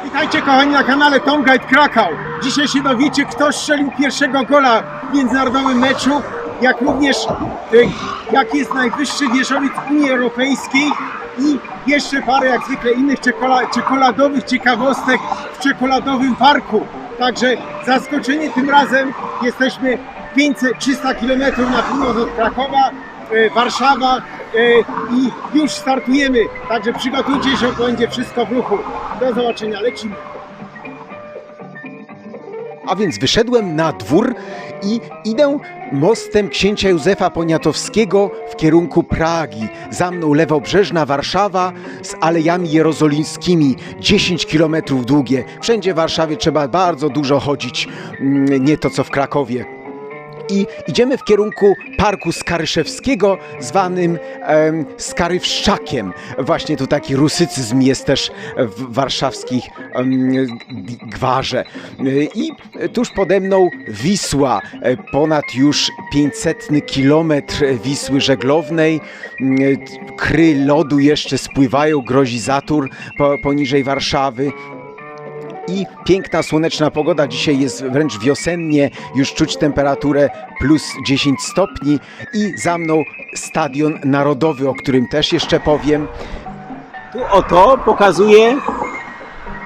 Witajcie kochani na kanale Tom Guide Krakau. Dzisiaj się dowiecie, kto strzelił pierwszego gola w międzynarodowym meczu, jak również jaki jest najwyższy wieżowiec Unii Europejskiej i jeszcze parę jak zwykle innych czekoladowych ciekawostek w czekoladowym parku. Także zaskoczenie tym razem, jesteśmy 300 km na północ od Krakowa, Warszawa i już startujemy, także przygotujcie się, bo będzie wszystko w ruchu. Do zobaczenia, lecimy. A więc wyszedłem na dwór i idę mostem księcia Józefa Poniatowskiego w kierunku Pragi. Za mną lewobrzeżna Warszawa z alejami jerozolimskimi, 10 km długie. Wszędzie w Warszawie trzeba bardzo dużo chodzić, nie to co w Krakowie. I idziemy w kierunku Parku Skaryszewskiego, zwanym Skarywszczakiem. Właśnie tu taki rusycyzm jest też w warszawskich gwarze. I tuż pode mną Wisła, ponad już 500 kilometr Wisły żeglownej. Kry lodu jeszcze spływają, grozi zator poniżej Warszawy. I piękna, słoneczna pogoda. Dzisiaj jest wręcz wiosennie, już czuć temperaturę plus 10 stopni. I za mną Stadion Narodowy, o którym też jeszcze powiem. Tu oto pokazuje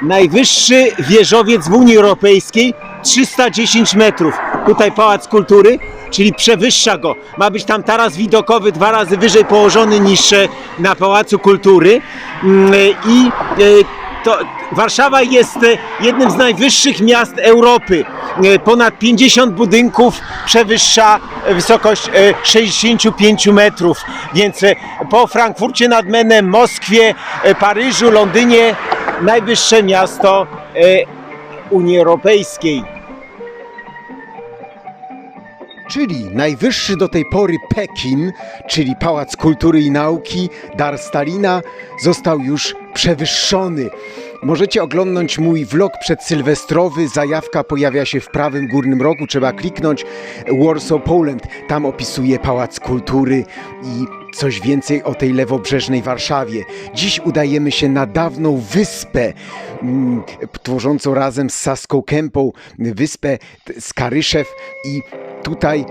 najwyższy wieżowiec w Unii Europejskiej, 310 metrów. Tutaj Pałac Kultury, czyli przewyższa go. Ma być tam taras widokowy 2 razy wyżej położony niż na Pałacu Kultury. Warszawa jest jednym z najwyższych miast Europy. Ponad 50 budynków przewyższa wysokość 65 metrów. Więc po Frankfurcie nad Menem, Moskwie, Paryżu, Londynie najwyższe miasto Unii Europejskiej. Czyli najwyższy do tej pory Pekin, czyli Pałac Kultury i Nauki, dar Stalina, został już przewyższony. Możecie oglądnąć mój vlog przedsylwestrowy, zajawka pojawia się w prawym górnym rogu, trzeba kliknąć Warsaw, Poland. Tam opisuję Pałac Kultury i coś więcej o tej lewobrzeżnej Warszawie. Dziś udajemy się na dawną wyspę, tworzącą razem z Saską Kępą wyspę Skaryszew i tutaj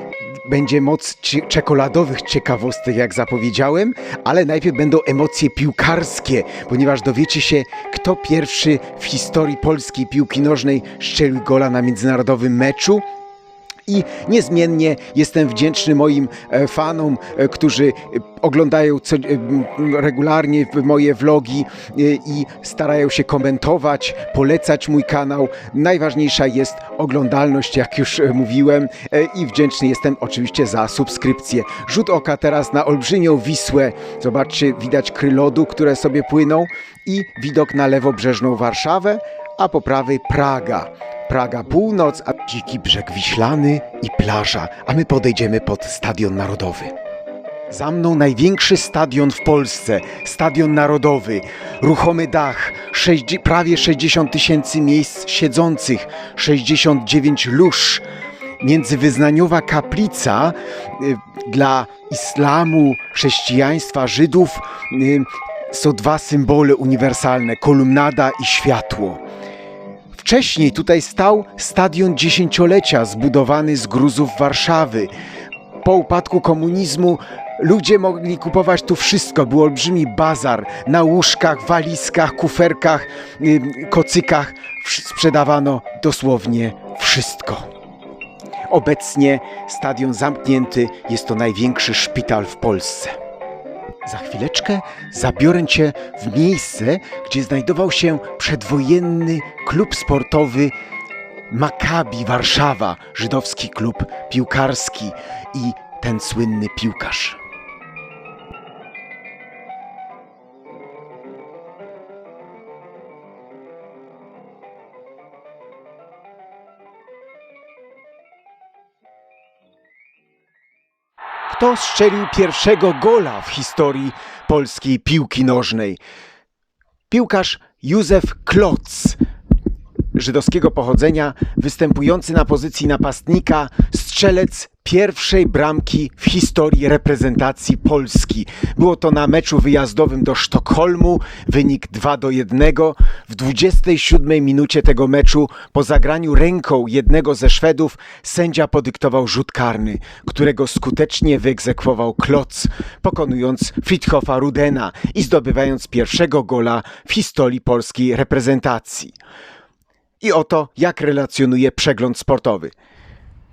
będzie moc czekoladowych ciekawostek, jak zapowiedziałem, ale najpierw będą emocje piłkarskie, ponieważ dowiecie się, kto pierwszy w historii polskiej piłki nożnej strzelił gola na międzynarodowym meczu. I niezmiennie jestem wdzięczny moim fanom, którzy oglądają regularnie moje vlogi i starają się komentować, polecać mój kanał. Najważniejsza jest oglądalność, jak już mówiłem, i wdzięczny jestem oczywiście za subskrypcję. Rzut oka teraz na olbrzymią Wisłę. Zobaczcie, widać kry lodu, które sobie płyną i widok na lewobrzeżną Warszawę, a po prawej Praga. Praga północ, a dziki brzeg wiślany i plaża, a my podejdziemy pod Stadion Narodowy. Za mną największy stadion w Polsce, Stadion Narodowy. Ruchomy dach, prawie 60 000 miejsc siedzących, 69 lóż. Międzywyznaniowa kaplica dla islamu, chrześcijaństwa, Żydów. Są 2 symbole uniwersalne, kolumnada i światło. Wcześniej tutaj stał Stadion Dziesięciolecia, zbudowany z gruzów Warszawy. Po upadku komunizmu ludzie mogli kupować tu wszystko. Był olbrzymi bazar. Na łóżkach, walizkach, kuferkach, kocykach sprzedawano dosłownie wszystko. Obecnie stadion zamknięty, jest to największy szpital w Polsce. Za chwileczkę zabiorę Cię w miejsce, gdzie znajdował się przedwojenny klub sportowy Maccabi Warszawa, żydowski klub piłkarski i ten słynny piłkarz. Kto strzelił pierwszego gola w historii polskiej piłki nożnej? Piłkarz Józef Klotz, żydowskiego pochodzenia, występujący na pozycji napastnika, strzelił strzelec pierwszej bramki w historii reprezentacji Polski. Było to na meczu wyjazdowym do Sztokholmu, wynik 2-1. W 27 minucie tego meczu po zagraniu ręką jednego ze Szwedów sędzia podyktował rzut karny, którego skutecznie wyegzekwował Klotz, pokonując Fridtjofa Rudena i zdobywając pierwszego gola w historii polskiej reprezentacji. I oto jak relacjonuje przegląd sportowy.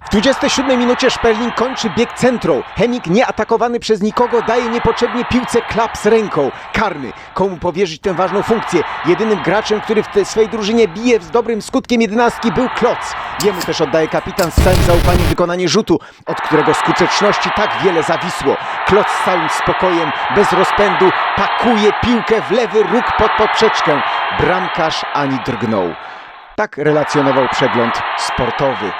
W 27 minucie Sperling kończy bieg centrą. Hennig, nieatakowany przez nikogo, daje niepotrzebnie piłce klaps ręką. Karny. Komu powierzyć tę ważną funkcję? Jedynym graczem, który w tej swojej drużynie bije z dobrym skutkiem 11 był Klotz. Jemu też oddaje kapitan z całym zaufaniem wykonanie rzutu, od którego skuteczności tak wiele zawisło. Klotz z całym spokojem, bez rozpędu, pakuje piłkę w lewy róg pod poprzeczkę. Bramkarz ani drgnął. Tak relacjonował przegląd sportowy.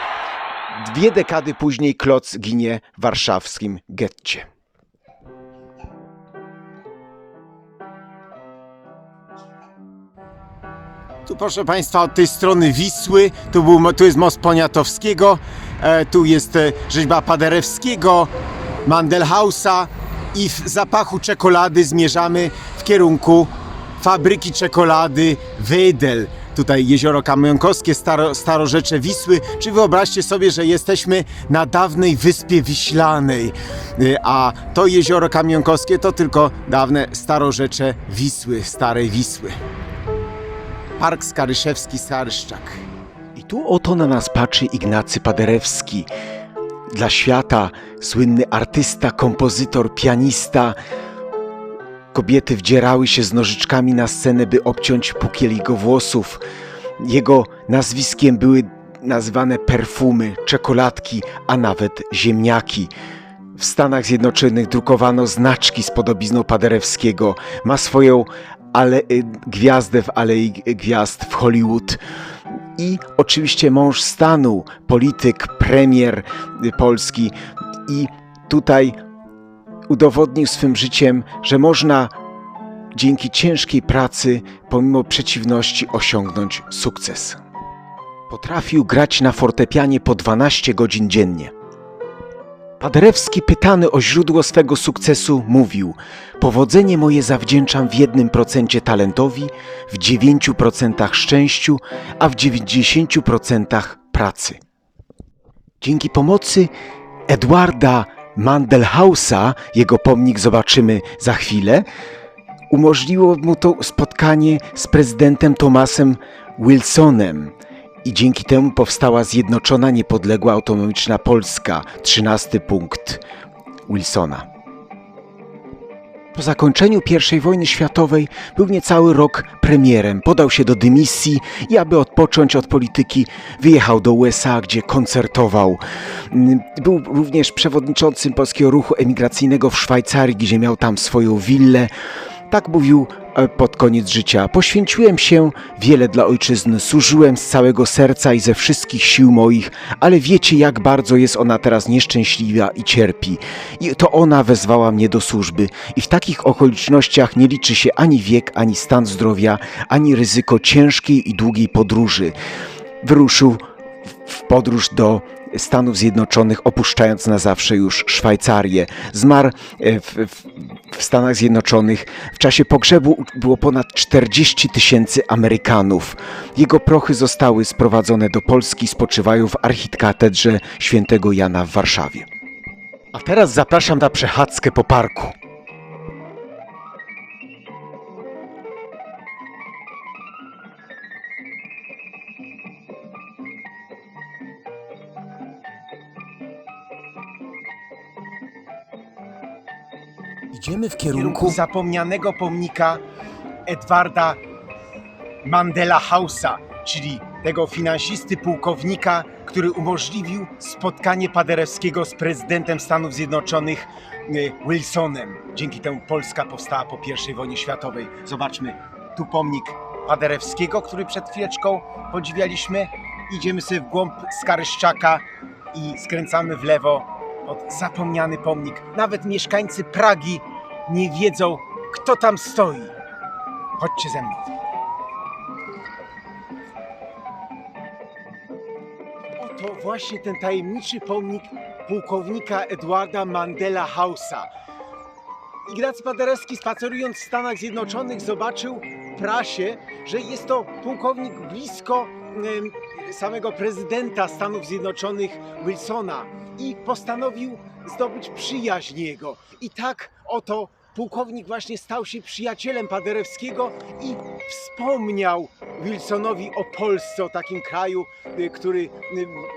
2 dekady później Klotz ginie w warszawskim getcie. Tu proszę Państwa od tej strony Wisły, tu jest most Poniatowskiego, tu jest rzeźba Paderewskiego, Mandelhausa i w zapachu czekolady zmierzamy w kierunku fabryki czekolady Wedel. Tutaj jezioro Kamionkowskie, starorzecze Wisły. Czy wyobraźcie sobie, że jesteśmy na dawnej Wyspie Wiślanej, a to jezioro Kamionkowskie to tylko dawne starorzecze Wisły, starej Wisły. Park Skaryszewski-Saryszczak. I tu oto na nas patrzy Ignacy Paderewski. Dla świata słynny artysta, kompozytor, pianista. Kobiety wdzierały się z nożyczkami na scenę, by obciąć pukiel jego włosów. Jego nazwiskiem były nazywane perfumy, czekoladki, a nawet ziemniaki. W Stanach Zjednoczonych drukowano znaczki z podobizną Paderewskiego. Ma swoją gwiazdę w Alei Gwiazd w Hollywood. I oczywiście mąż stanu, polityk, premier Polski. I tutaj udowodnił swym życiem, że można dzięki ciężkiej pracy, pomimo przeciwności, osiągnąć sukces. Potrafił grać na fortepianie po 12 godzin dziennie. Paderewski, pytany o źródło swego sukcesu, mówił: powodzenie moje zawdzięczam w 1% talentowi, w 9% szczęściu, a w 90% pracy. Dzięki pomocy Edwarda Mandelhausa, jego pomnik zobaczymy za chwilę, umożliwiło mu to spotkanie z prezydentem Thomasem Wilsonem i dzięki temu powstała zjednoczona, niepodległa, autonomiczna Polska. 13 punkt Wilsona. Po zakończeniu I wojny światowej był niecały rok premierem. Podał się do dymisji i aby odpocząć od polityki, wyjechał do USA, gdzie koncertował. Był również przewodniczącym polskiego ruchu emigracyjnego w Szwajcarii, gdzie miał tam swoją willę. Tak mówił pod koniec życia: poświęciłem się wiele dla ojczyzny, służyłem z całego serca i ze wszystkich sił moich, ale wiecie, jak bardzo jest ona teraz nieszczęśliwa i cierpi. I to ona wezwała mnie do służby. I w takich okolicznościach nie liczy się ani wiek, ani stan zdrowia, ani ryzyko ciężkiej i długiej podróży. Wyruszył w podróż do Stanów Zjednoczonych, opuszczając na zawsze już Szwajcarię. Zmarł w Stanach Zjednoczonych. W czasie pogrzebu było ponad 40 000 Amerykanów. Jego prochy zostały sprowadzone do Polski, spoczywają w archikatedrze świętego Jana w Warszawie. A teraz zapraszam na przechadzkę po parku. Idziemy w kierunku zapomnianego pomnika Edwarda Mandelhausa, czyli tego finansisty, pułkownika, który umożliwił spotkanie Paderewskiego z prezydentem Stanów Zjednoczonych Wilsonem. Dzięki temu Polska powstała po I wojnie światowej. Zobaczmy, tu pomnik Paderewskiego, który przed chwileczką podziwialiśmy. Idziemy sobie w głąb Skaryszczaka i skręcamy w lewo pod zapomniany pomnik. Nawet mieszkańcy Pragi nie wiedzą, kto tam stoi. Chodźcie ze mną. Oto właśnie ten tajemniczy pomnik pułkownika Edwarda Mandela House'a. Ignacy Paderewski, spacerując w Stanach Zjednoczonych, zobaczył w prasie, że jest to pułkownik blisko samego prezydenta Stanów Zjednoczonych Wilsona i postanowił zdobyć przyjaźń jego. I tak oto pułkownik właśnie stał się przyjacielem Paderewskiego i wspomniał Wilsonowi o Polsce, o takim kraju, który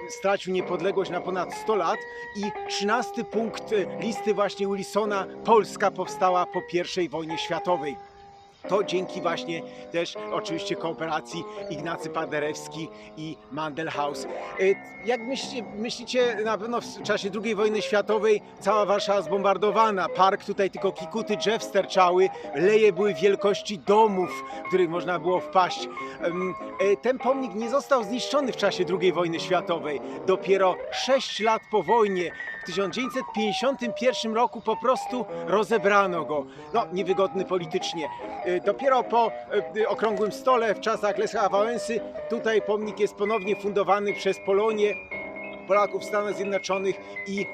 stracił niepodległość na ponad 100 lat. I 13 punkt listy właśnie Wilsona: Polska powstała po I wojnie światowej. To dzięki właśnie też oczywiście kooperacji Ignacy Paderewski i Mandel House. Jak myślicie, na pewno w czasie II wojny światowej cała Warszawa zbombardowana. Park tutaj tylko kikuty drzew sterczały, leje były wielkości domów, w których można było wpaść. Ten pomnik nie został zniszczony w czasie II wojny światowej. Dopiero 6 lat po wojnie, w 1951 roku, po prostu rozebrano go. No, niewygodny politycznie. Dopiero po okrągłym stole w czasach Lecha Wałęsy tutaj pomnik jest ponownie fundowany przez Polonię, Polaków w Stanach Zjednoczonych i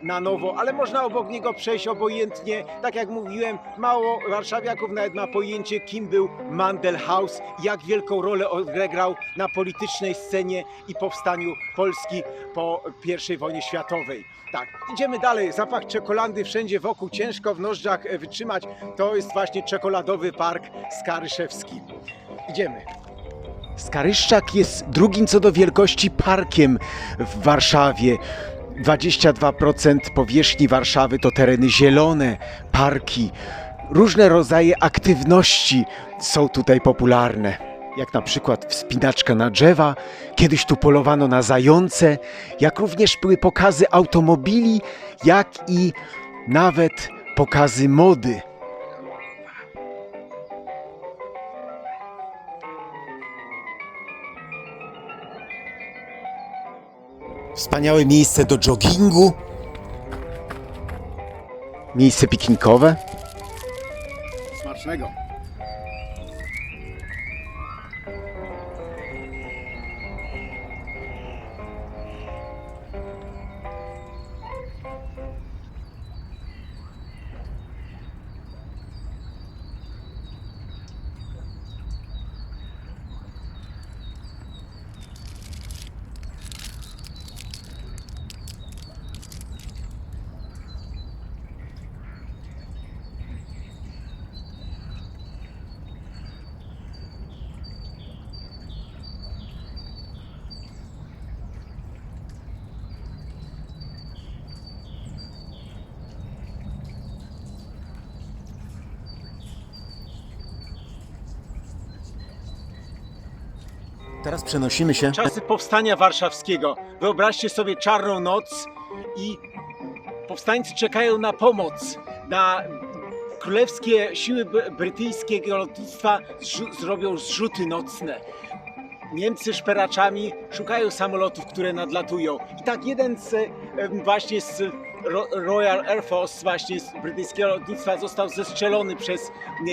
na nowo, ale można obok niego przejść obojętnie. Tak jak mówiłem, mało warszawiaków nawet ma pojęcie, kim był Mandel House, jak wielką rolę odegrał na politycznej scenie i powstaniu Polski po I wojnie światowej. Tak, idziemy dalej. Zapach czekolady wszędzie wokół, ciężko w nozdrzach wytrzymać. To jest właśnie czekoladowy park Skaryszewski. Idziemy. Skaryszczak jest drugim co do wielkości parkiem w Warszawie. 22% powierzchni Warszawy to tereny zielone, parki. Różne rodzaje aktywności są tutaj popularne. Jak na przykład wspinaczka na drzewa, kiedyś tu polowano na zające, jak również były pokazy automobili, jak i nawet pokazy mody. Wspaniałe miejsce do joggingu, miejsce piknikowe. Smacznego. Teraz przenosimy się. Czasy powstania warszawskiego. Wyobraźcie sobie czarną noc i powstańcy czekają na pomoc, na królewskie siły brytyjskiego lotnictwa zrobią zrzuty nocne. Niemcy szperaczami szukają samolotów, które nadlatują. I tak jeden właśnie z Royal Air Force, właśnie z brytyjskiego lotnictwa, został zestrzelony przez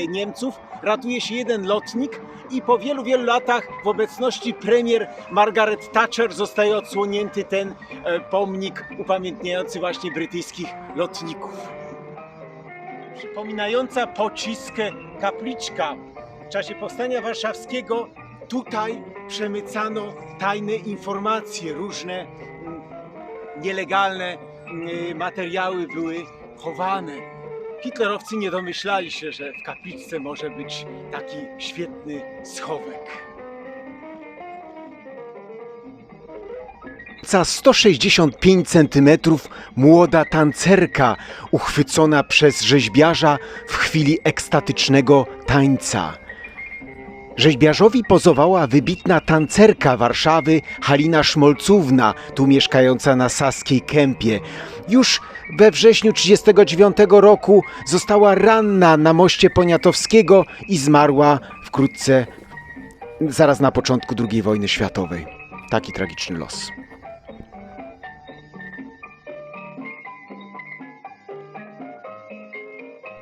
Niemców. Ratuje się jeden lotnik i po wielu, wielu latach w obecności premier Margaret Thatcher zostaje odsłonięty ten pomnik upamiętniający właśnie brytyjskich lotników. Przypominająca pocisk kapliczka. W czasie powstania warszawskiego tutaj przemycano tajne informacje, różne nielegalne materiały były chowane. Hitlerowcy nie domyślali się, że w kapliczce może być taki świetny schowek. Za 165 cm młoda tancerka uchwycona przez rzeźbiarza w chwili ekstatycznego tańca. Rzeźbiarzowi pozowała wybitna tancerka Warszawy Halina Szmolcówna, tu mieszkająca na Saskiej Kępie. Już we wrześniu 1939 roku została ranna na moście Poniatowskiego i zmarła wkrótce, zaraz na początku II wojny światowej. Taki tragiczny los.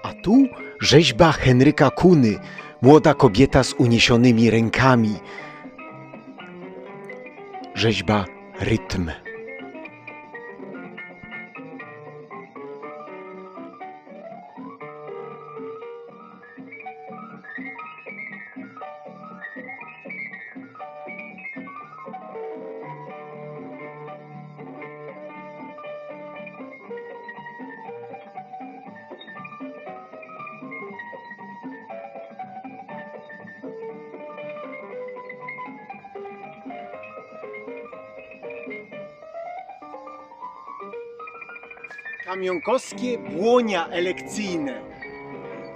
A tu rzeźba Henryka Kuny, młoda kobieta z uniesionymi rękami. Rzeźba Rytm. Kamionkowskie błonia elekcyjne.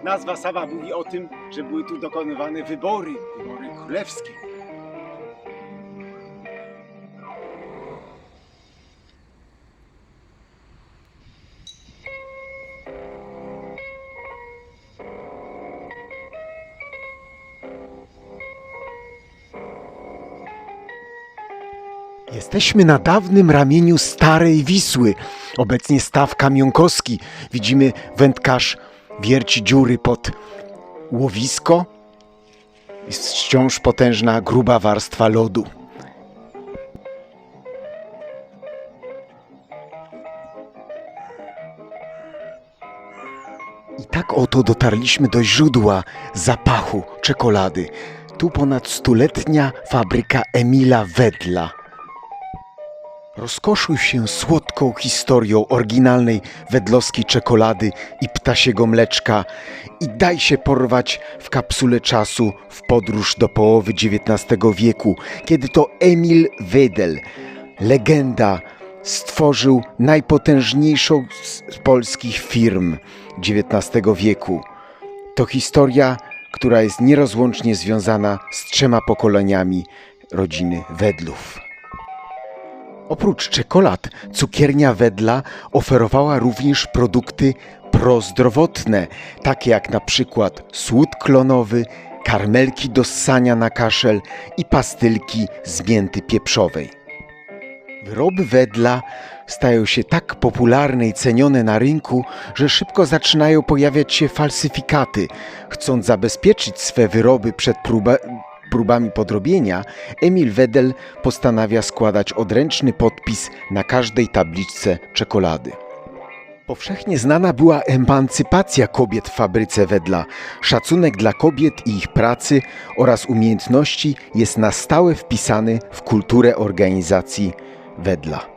Nazwa sama mówi o tym, że były tu dokonywane wybory królewskie. Jesteśmy na dawnym ramieniu Starej Wisły. Obecnie staw Kamionkowski. Widzimy, wędkarz wierci dziury pod łowisko. Jest wciąż potężna, gruba warstwa lodu. I tak oto dotarliśmy do źródła zapachu czekolady. Tu ponad stuletnia fabryka Emila Wedla. Rozkoszuj się słodką historią oryginalnej wedlowskiej czekolady i ptasiego mleczka i daj się porwać w kapsule czasu w podróż do połowy XIX wieku, kiedy to Emil Wedel, legenda, stworzył najpotężniejszą z polskich firm XIX wieku. To historia, która jest nierozłącznie związana z 3 pokoleniami rodziny Wedlów. Oprócz czekolad, cukiernia Wedla oferowała również produkty prozdrowotne, takie jak na przykład słód klonowy, karmelki do ssania na kaszel i pastylki z mięty pieprzowej. Wyroby Wedla stają się tak popularne i cenione na rynku, że szybko zaczynają pojawiać się falsyfikaty. Chcąc zabezpieczyć swe wyroby przed próbami podrobienia, Emil Wedel postanawia składać odręczny podpis na każdej tabliczce czekolady. Powszechnie znana była emancypacja kobiet w fabryce Wedla. Szacunek dla kobiet i ich pracy oraz umiejętności jest na stałe wpisany w kulturę organizacji Wedla.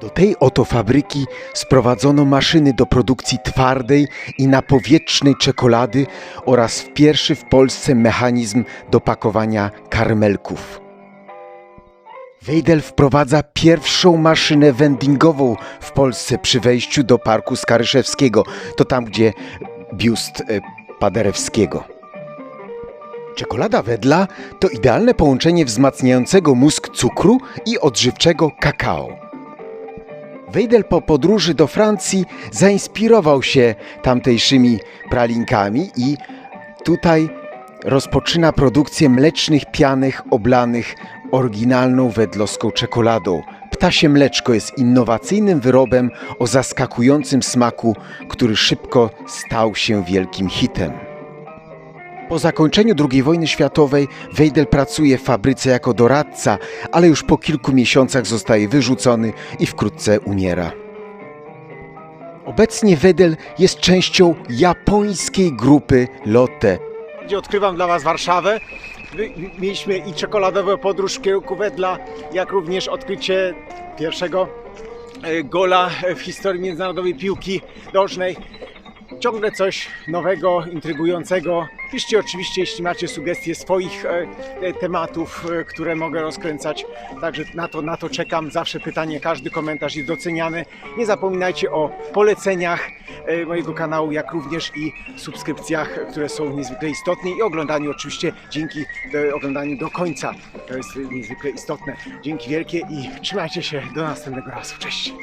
Do tej oto fabryki sprowadzono maszyny do produkcji twardej i napowietrznej czekolady oraz pierwszy w Polsce mechanizm do pakowania karmelków. Wedel wprowadza pierwszą maszynę vendingową w Polsce przy wejściu do Parku Skaryszewskiego. To tam, gdzie biust Paderewskiego. Czekolada Wedla to idealne połączenie wzmacniającego mózg cukru i odżywczego kakao. Wedel po podróży do Francji zainspirował się tamtejszymi pralinkami i tutaj rozpoczyna produkcję mlecznych pianek oblanych oryginalną wedlowską czekoladą. Ptasie mleczko jest innowacyjnym wyrobem o zaskakującym smaku, który szybko stał się wielkim hitem. Po zakończeniu II wojny światowej Wedel pracuje w fabryce jako doradca, ale już po kilku miesiącach zostaje wyrzucony i wkrótce umiera. Obecnie Wedel jest częścią japońskiej grupy Lotte. Gdzie odkrywam dla Was Warszawę. Mieliśmy i czekoladową podróż w kierunku Wedla, jak również odkrycie pierwszego gola w historii międzynarodowej piłki nożnej. Ciągle coś nowego, intrygującego. Piszcie oczywiście, jeśli macie sugestie swoich tematów, które mogę rozkręcać. Także na to czekam. Zawsze pytanie, każdy komentarz jest doceniany. Nie zapominajcie o poleceniach mojego kanału, jak również i subskrypcjach, które są niezwykle istotne i oglądaniu oczywiście dzięki oglądaniu do końca. To jest niezwykle istotne. Dzięki wielkie i trzymajcie się do następnego razu. Cześć!